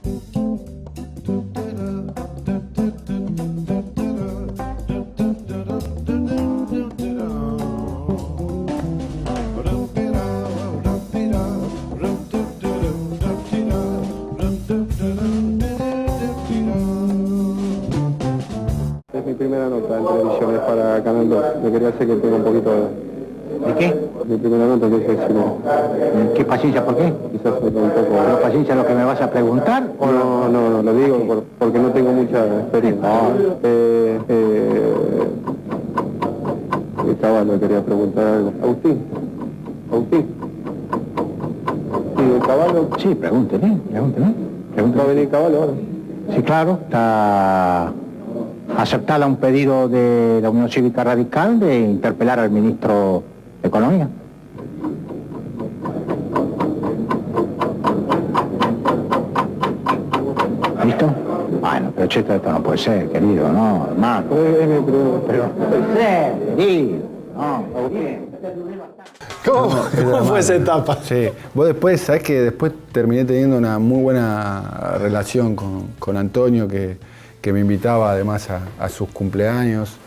Es mi primera nota en televisión, es para Canal 2. Me quería hacer que tenga un poquito ¿De qué? mi primera nota, que es decirlo. ¿Qué paciencia? ¿Por qué? Quizás un poco... ¿Pero paciencia lo que me vas a preguntar? No, lo digo porque no tengo mucha experiencia. Caballo, quería preguntar algo. Agustín. Sí, el Caballo. Sí, pregúnteme. ¿Va a venir Caballo ahora? Sí, claro, está aceptada un pedido de la Unión Cívica Radical de interpelar al ministro de Economía. ¿Listo? Bueno, pero esto no puede ser, querido, no, hermano. Pero no puede ser, querido. No, ¿Cómo fue esa etapa? Sí, vos después, sabés que después terminé teniendo una muy buena relación con Antonio, que me invitaba además a sus cumpleaños.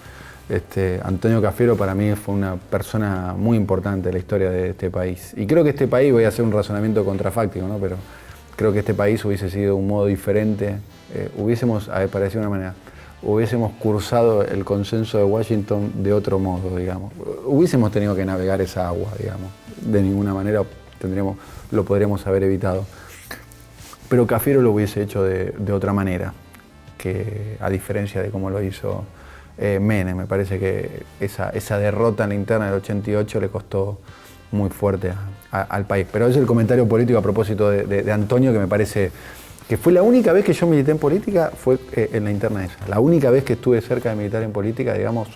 Antonio Cafiero para mí fue una persona muy importante en la historia de este país. Y creo que este país, voy a hacer un razonamiento contrafáctico, ¿no? Pero creo que este país hubiese sido un modo diferente. Para decir una manera, hubiésemos cursado el consenso de Washington de otro modo, digamos. Hubiésemos tenido que navegar esa agua, digamos. De ninguna manera lo podríamos haber evitado. Pero Cafiero lo hubiese hecho de otra manera, que a diferencia de cómo lo hizo Menem. Me parece que esa derrota en la interna del 88 le costó muy fuerte al país. Pero es el comentario político a propósito de Antonio, que me parece que fue la única vez que yo milité en política, fue en la interna esa. La única vez que estuve cerca de militar en política, digamos,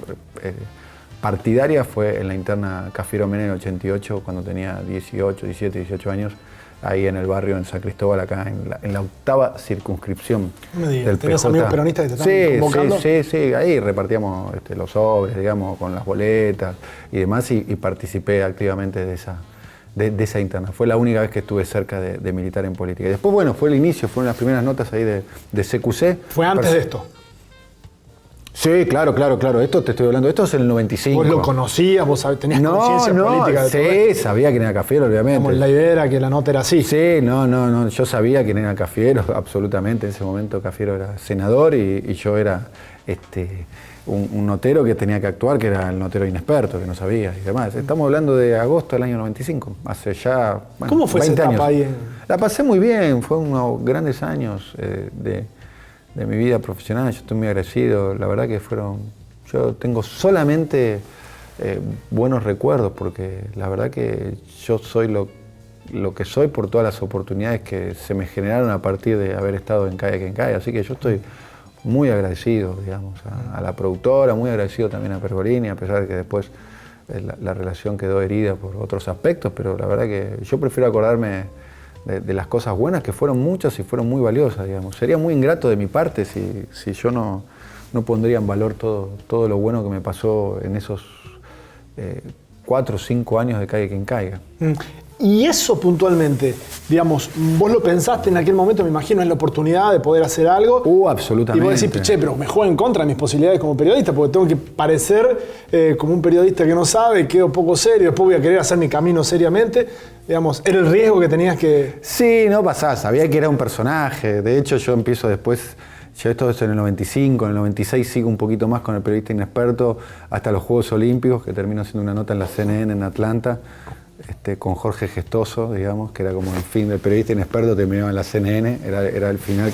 partidaria, fue en la interna Cafiero-Menem en el 88, cuando tenía 18 años, ahí en el barrio, en San Cristóbal, acá en la octava circunscripción del ¿Tenías PJ. amigos peronistas que te estaban convocando? Sí, ahí repartíamos los sobres, digamos, con las boletas y demás, y participé activamente de esa interna. Fue la única vez que estuve cerca de militar en política. Y después, bueno, fue el inicio, fueron las primeras notas ahí de CQC. ¿Fue antes de esto? Sí, claro. Esto te estoy hablando, esto es el 95. ¿Vos lo conocías? ¿Vos tenías conciencia política de todo esto? Sí, sabía quién era Cafiero, obviamente. Como la idea era que la nota era así. Sí, no, yo sabía quién era Cafiero, absolutamente. En ese momento Cafiero era senador y yo era un notero que tenía que actuar, que era el notero inexperto, que no sabía y demás. Estamos hablando de agosto del año 95, hace ya, bueno, ¿Cómo fue 20 esa etapa años. ahí? La pasé muy bien, fue unos grandes años de mi vida profesional. Yo estoy muy agradecido, la verdad que yo tengo solamente buenos recuerdos, porque la verdad que yo soy lo que soy por todas las oportunidades que se me generaron a partir de haber estado en Caiga Quien Caiga, así que yo estoy muy agradecido, digamos, a la productora, muy agradecido también a Pergolini, a pesar de que después la relación quedó herida por otros aspectos, pero la verdad que yo prefiero acordarme de las cosas buenas, que fueron muchas y fueron muy valiosas, digamos. Sería muy ingrato de mi parte si yo no pondría en valor todo lo bueno que me pasó en esos 4 o 5 años de Caiga Quien Caiga. Y eso puntualmente, digamos, vos lo pensaste en aquel momento, me imagino, en la oportunidad de poder hacer algo. Absolutamente. Y vos decís, che, pero me juego en contra de mis posibilidades como periodista, porque tengo que parecer como un periodista que no sabe, quedo poco serio, después voy a querer hacer mi camino seriamente. Digamos, ¿era el riesgo que tenías que...? Sí, no pasaba, sabía que era un personaje. De hecho, yo empiezo después, yo esto es en el 95, en el 96 sigo un poquito más con el periodista inexperto, hasta los Juegos Olímpicos, que termino haciendo una nota en la CNN en Atlanta, con Jorge Gestoso, digamos, que era como el fin del periodista inexperto, terminaba en la CNN, era el final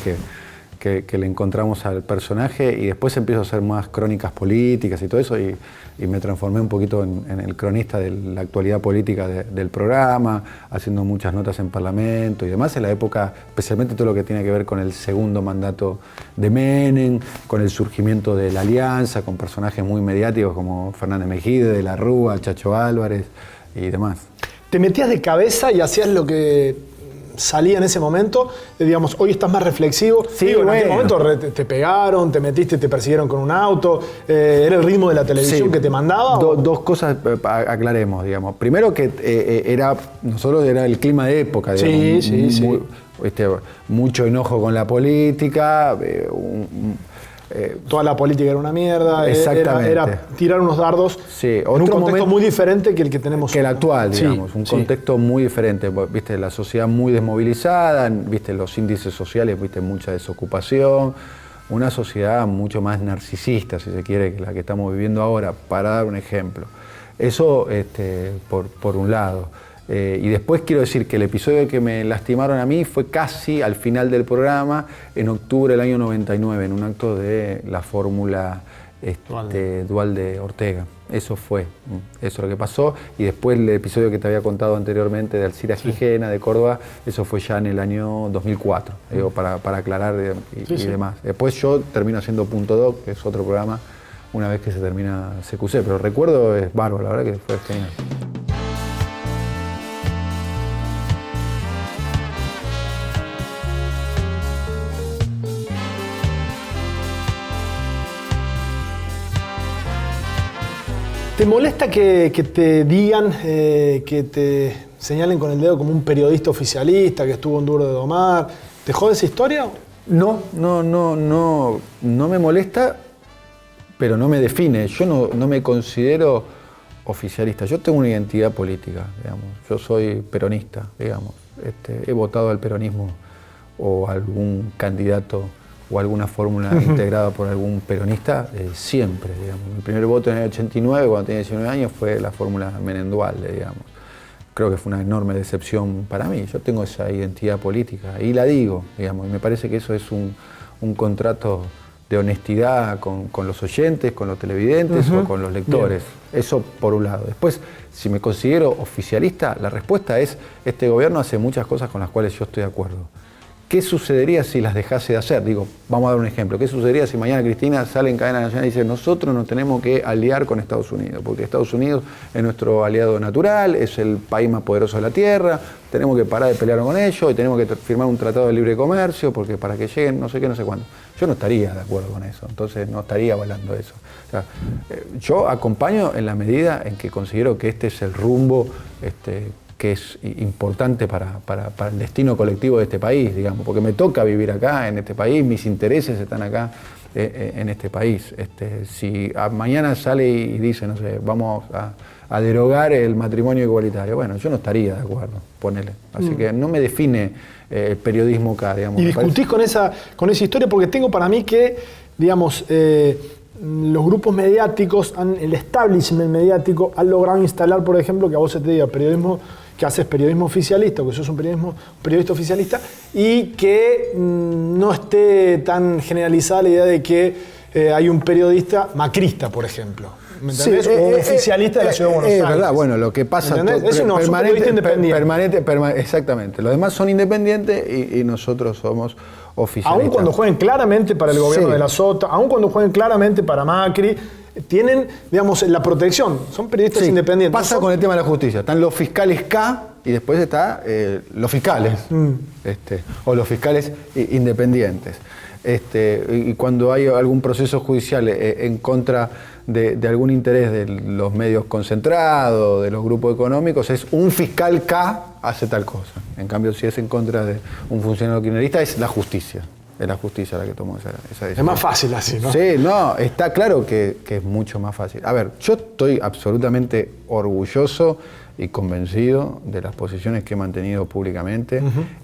que le encontramos al personaje, y después empiezo a hacer más crónicas políticas y todo eso, y me transformé un poquito en el cronista de la actualidad política del programa, haciendo muchas notas en Parlamento y demás, en la época, especialmente todo lo que tiene que ver con el segundo mandato de Menem, con el surgimiento de la Alianza, con personajes muy mediáticos como Fernández Mejide, De la Rúa, Chacho Álvarez y demás. ¿Te metías de cabeza y hacías lo que salía en ese momento? Digamos, hoy estás más reflexivo. Sí, en aquel bueno. momento te pegaron, te metiste, te persiguieron con un auto. ¿Era el ritmo de la televisión que te mandaba? Dos cosas aclaremos, digamos. Primero que nosotros era el clima de época, digamos, Sí. ¿viste? Mucho enojo con la política, toda la política era una mierda, exactamente. era tirar unos dardos sí, en un contexto muy diferente que el que tenemos que el actual, sí, digamos, un contexto muy diferente, viste, la sociedad muy desmovilizada, viste, los índices sociales, viste, mucha desocupación, una sociedad mucho más narcisista, si se quiere, que la que estamos viviendo ahora, para dar un ejemplo. Eso por un lado. Y después quiero decir que el episodio que me lastimaron a mí fue casi al final del programa, en octubre del año 99, en un acto de la fórmula dual de Ortega. Eso es lo que pasó. Y después el episodio que te había contado anteriormente de Alcira Gijena, de Córdoba, eso fue ya en el año 2004, digo, para aclarar y demás. Después yo termino haciendo Punto Doc, que es otro programa, una vez que se termina CQC, pero recuerdo es bárbaro, la verdad que fue genial. ¿Te molesta que te digan, que te señalen con el dedo como un periodista oficialista que estuvo en Duro de Domar? ¿Te jode esa historia? No me molesta, pero no me define. Yo no me considero oficialista. Yo tengo una identidad política, digamos. Yo soy peronista, digamos. He votado al peronismo o algún candidato o alguna fórmula integrada por algún peronista, siempre, digamos. Mi primer voto en el 89, cuando tenía 19 años, fue la fórmula Menem-Duhalde, digamos. Creo que fue una enorme decepción para mí. Yo tengo esa identidad política y la digo, digamos, y me parece que eso es un contrato de honestidad con los oyentes, con los televidentes o con los lectores. Bien. Eso por un lado. Después, si me considero oficialista, la respuesta es, este gobierno hace muchas cosas con las cuales yo estoy de acuerdo. ¿Qué sucedería si las dejase de hacer? Digo, vamos a dar un ejemplo. ¿Qué sucedería si mañana Cristina sale en cadena nacional y dice nosotros nos tenemos que aliar con Estados Unidos? Porque Estados Unidos es nuestro aliado natural, es el país más poderoso de la Tierra, tenemos que parar de pelear con ellos y tenemos que firmar un tratado de libre comercio porque para que lleguen no sé qué, no sé cuándo. Yo no estaría de acuerdo con eso, entonces no estaría avalando eso. O sea, yo acompaño en la medida en que considero que este es el rumbo que es importante para el destino colectivo de este país, digamos, porque me toca vivir acá, en este país, mis intereses están acá en este país. Si mañana sale y dice, no sé, vamos a derogar el matrimonio igualitario, bueno, yo no estaría de acuerdo, ponele. Así que no me define el periodismo acá, digamos. Y discutís con esa historia porque tengo para mí que, digamos, los grupos mediáticos, el establishment mediático, han logrado instalar, por ejemplo, que a vos se te diga periodismo, que haces periodismo oficialista, o que sos un periodista oficialista, y que no esté tan generalizada la idea de que hay un periodista macrista, por ejemplo. ¿Me entendés? O oficialista de la Ciudad de Buenos Aires. Es verdad, bueno, lo que pasa... Eso no, exactamente. Los demás son independientes y nosotros somos oficialistas. Aún cuando jueguen claramente para el gobierno de la Sota, aún cuando jueguen claramente para Macri, tienen, digamos, la protección. Son periodistas independientes. Pasa con el tema de la justicia. Están los fiscales K y después está los fiscales. O los fiscales independientes. Y cuando hay algún proceso judicial en contra de algún interés de los medios concentrados, de los grupos económicos, es un fiscal K hace tal cosa. En cambio, si es en contra de un funcionario kirchnerista, es la justicia. Es la justicia la que tomó esa decisión. Es más fácil así, ¿no? Sí, no, está claro que es mucho más fácil. A ver, yo estoy absolutamente orgulloso y convencido de las posiciones que he mantenido públicamente.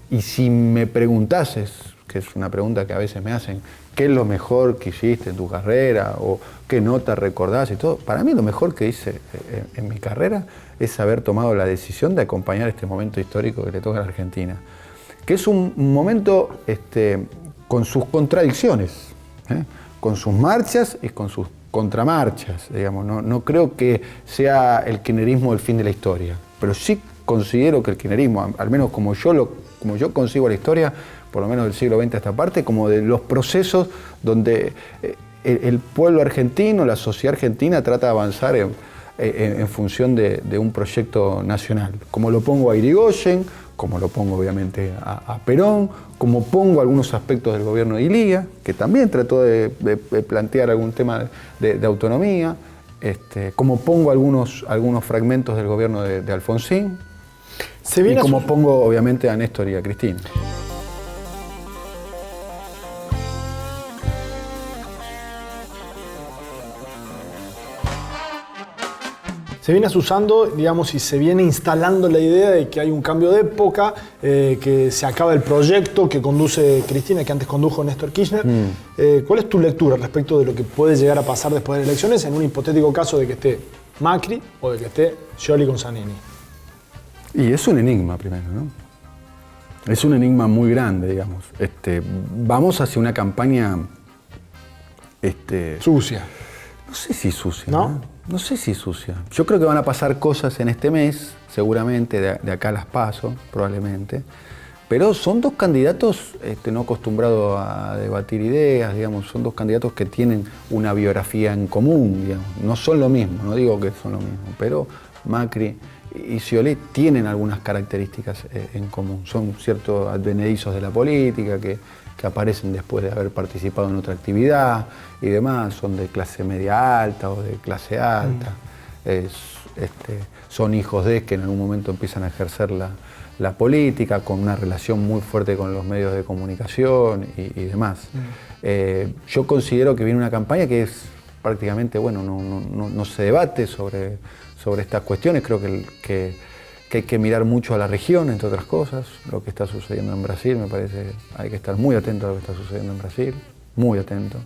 Y si me preguntases, que es una pregunta que a veces me hacen, ¿qué es lo mejor que hiciste en tu carrera? ¿O qué nota recordás y todo? Para mí lo mejor que hice en mi carrera es haber tomado la decisión de acompañar este momento histórico que le toca a la Argentina. Que es un momento con sus contradicciones, con sus marchas y con sus contramarchas, digamos. No creo que sea el kirchnerismo el fin de la historia, pero sí considero que el kirchnerismo, al menos como yo concibo la historia, por lo menos del siglo XX a esta parte, como de los procesos donde el pueblo argentino, la sociedad argentina trata de avanzar en función de un proyecto nacional. Como lo pongo a Irigoyen, como lo pongo obviamente a Perón, como pongo algunos aspectos del gobierno de Ilía, que también trató de plantear algún tema de autonomía, como pongo algunos fragmentos del gobierno de Alfonsín, y como pongo obviamente a Néstor y a Cristina. se viene asusando, digamos, y se viene instalando la idea de que hay un cambio de época, que se acaba el proyecto que conduce Cristina, que antes condujo Néstor Kirchner. ¿Cuál es tu lectura respecto de lo que puede llegar a pasar después de las elecciones en un hipotético caso de que esté Macri o de que esté Scioli con Zanini? Y es un enigma primero, ¿no? Es un enigma muy grande, digamos. Vamos hacia una campaña... Sucia. No sé si sucia. ¿No? No sé si sucia. Yo creo que van a pasar cosas en este mes, seguramente, de acá a las PASO, probablemente. Pero son dos candidatos no acostumbrados a debatir ideas, digamos, son dos candidatos que tienen una biografía en común, digamos. No son lo mismo, no digo que son lo mismo, pero Macri y Scioli tienen algunas características en común. Son ciertos advenedizos de la política que aparecen después de haber participado en otra actividad y demás, son de clase media alta o de clase alta, son hijos de que en algún momento empiezan a ejercer la política con una relación muy fuerte con los medios de comunicación y demás. Yo considero que viene una campaña que es prácticamente, bueno, no se debate sobre estas cuestiones, creo que hay que mirar mucho a la región, entre otras cosas, lo que está sucediendo en Brasil, me parece, hay que estar muy atento a lo que está sucediendo en Brasil, muy atento.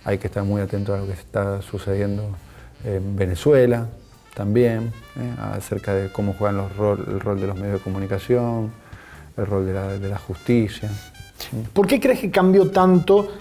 Hay que estar muy atento a lo que está sucediendo en Venezuela también, acerca de cómo juegan el rol de los medios de comunicación, el rol de la justicia. ¿Por qué crees que cambió tanto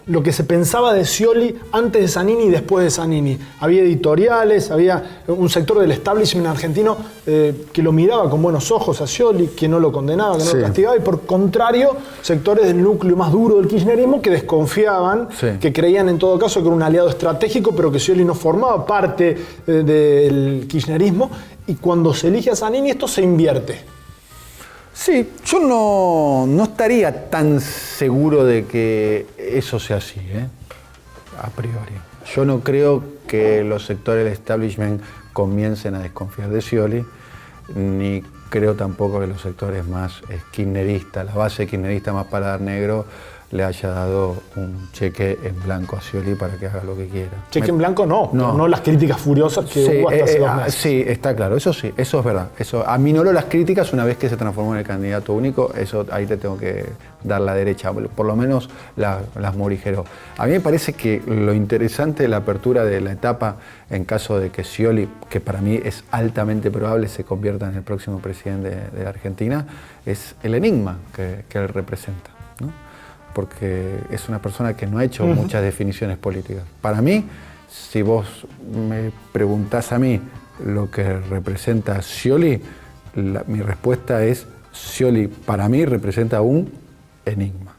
lo que se pensaba de Scioli antes de Zanini y después de Zanini? Había editoriales, había un sector del establishment argentino que lo miraba con buenos ojos a Scioli, que no lo condenaba, que no lo castigaba, y por contrario, sectores del núcleo más duro del kirchnerismo que desconfiaban, que creían en todo caso que era un aliado estratégico, pero que Scioli no formaba parte del kirchnerismo, y cuando se elige a Zanini esto se invierte. Sí, yo no estaría tan seguro de que eso sea así, a priori. Yo no creo que los sectores del establishment comiencen a desconfiar de Scioli, ni creo tampoco que los sectores más kirchneristas, la base kirchnerista más paladar negro, le haya dado un cheque en blanco a Scioli para que haga lo que quiera. Cheque en blanco no las críticas furiosas que hubo hasta hace 2 meses. Sí, está claro, eso sí, eso es verdad. Eso aminoró las críticas una vez que se transformó en el candidato único, eso ahí te tengo que dar la derecha, por lo menos las morigeró. A mí me parece que lo interesante de la apertura de la etapa, en caso de que Scioli, que para mí es altamente probable, se convierta en el próximo presidente de la Argentina, es el enigma que él representa, ¿no? Porque es una persona que no ha hecho muchas definiciones políticas. Para mí, si vos me preguntás a mí lo que representa Scioli, mi respuesta es: Scioli para mí representa un enigma.